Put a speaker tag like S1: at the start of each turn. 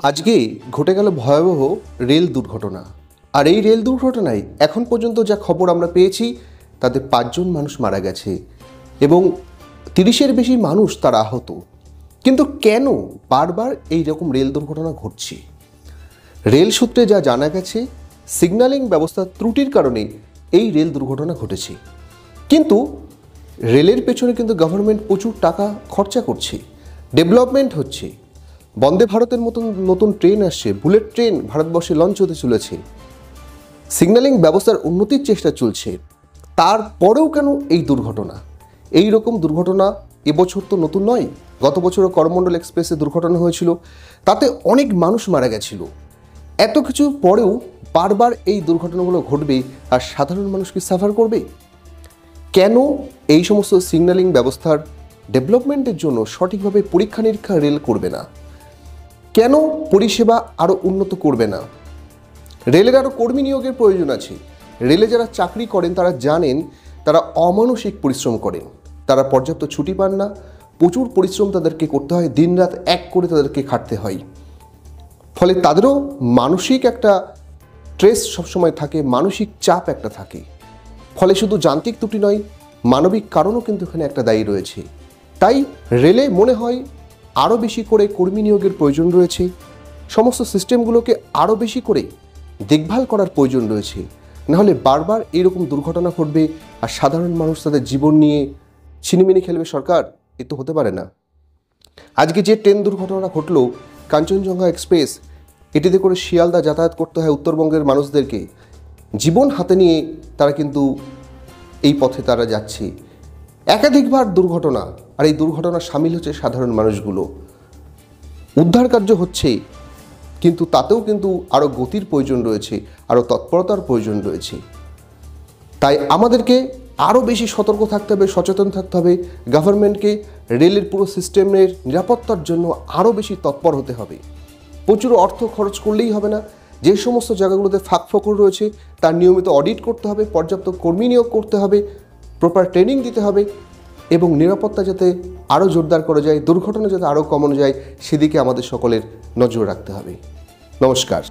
S1: আজকে ঘটে গেল ভয়াবহ রেল দুর্ঘটনা। আর এই রেল দুর্ঘটনায় এখন পর্যন্ত যা খবর আমরা পেয়েছি তাতে 5 জন মানুষ মারা গেছে এবং 30-এর বেশি মানুষ তারা আহত। কিন্তু কেন বারবার এই রকম রেল দুর্ঘটনা ঘটছে? রেল সূত্রে যা জানা গেছে, সিগন্যালিং ব্যবস্থার ত্রুটির কারণে এই রেল দুর্ঘটনা ঘটেছে। কিন্তু রেলের পেছনে কিন্তু গভর্নমেন্ট প্রচুর টাকা খরচা করছে, ডেভেলপমেন্ট হচ্ছে, বন্দে ভারতের মতন নতুন ট্রেন আসছে, বুলেট ট্রেন ভারতবর্ষে লঞ্চ হতে চলেছে, সিগন্যালিং ব্যবস্থার উন্নতির চেষ্টা চলছে। তারপরেও কেন এই দুর্ঘটনা? এই রকম দুর্ঘটনা এবছর তো নতুন নয়। গত বছরও করমণ্ডল এক্সপ্রেসে দুর্ঘটনা হয়েছিল, তাতে অনেক মানুষ মারা গেছিল। এত কিছু পরেও বারবার এই দুর্ঘটনাগুলো ঘটবে আর সাধারণ মানুষ কি সাফার করবে? কেন এই সমস্ত সিগন্যালিং ব্যবস্থার ডেভেলপমেন্টের জন্য সঠিকভাবে পরীক্ষা নিরীক্ষা রেল করবে না? কেন পরিষেবা আরও উন্নত করবে না? রেলের আরও কর্মী নিয়োগের প্রয়োজন আছে। রেলে যারা চাকরি করেন তারা জানেন তারা অমানসিক পরিশ্রম করেন, তারা পর্যাপ্ত ছুটি পান না, প্রচুর পরিশ্রম তাদেরকে করতে হয়, দিনরাত এক করে তাদেরকে খাটতে হয়। ফলে তাদেরও মানসিক একটা স্ট্রেস সবসময় থাকে, মানসিক চাপ একটা থাকে। ফলে শুধু যান্ত্রিক ত্রুটি নয়, মানবিক কারণও কিন্তু এখানে একটা দায়ী রয়েছে। তাই রেলে মনে হয় আরও বেশি করে কর্মী নিয়োগের প্রয়োজন রয়েছে, সমস্ত সিস্টেমগুলোকে আরও বেশি করে দেখভাল করার প্রয়োজন রয়েছে। নাহলে বারবার এইরকম দুর্ঘটনা ঘটবে আর সাধারণ মানুষ তাদের জীবন নিয়ে ছিনিমিনি খেলবে সরকার। এ তো হতে পারে না। আজকে যে ট্রেন দুর্ঘটনা ঘটলো, কাঞ্চনজঙ্ঘা এক্সপ্রেস, এটিতে করে শিয়ালদা যাতায়াত করতে হয় উত্তরবঙ্গের মানুষদেরকে। জীবন হাতে নিয়ে তারা কিন্তু এই পথে তারা যাচ্ছে। একাধিকবার দুর্ঘটনা, আর এই দুর্ঘটনা সামিল হচ্ছে সাধারণ মানুষগুলো। উদ্ধার কার্য হচ্ছে, কিন্তু তাতেও কিন্তু আরও গতির প্রয়োজন রয়েছে, আরও তৎপরতার প্রয়োজন রয়েছে। তাই আমাদেরকে আরও বেশি সতর্ক থাকতে হবে, সচেতন থাকতে হবে। গভর্নমেন্টকে রেলের পুরো সিস্টেমের নিরাপত্তার জন্য আরও বেশি তৎপর হতে হবে। প্রচুর অর্থ খরচ করলেই হবে না। যে সমস্ত জায়গাগুলোতে ফাঁক ফোকর রয়েছে তার নিয়মিত অডিট করতে হবে, পর্যাপ্ত কর্মী নিয়োগ করতে হবে, প্রপার ট্রেনিং দিতে হবে এবং নিরাপত্তা যাতে আরও জোরদার করা যায়, দুর্ঘটনা যাতে আরও কমানো যায়, সেদিকে আমাদের সকলের নজর রাখতে হবে। নমস্কার।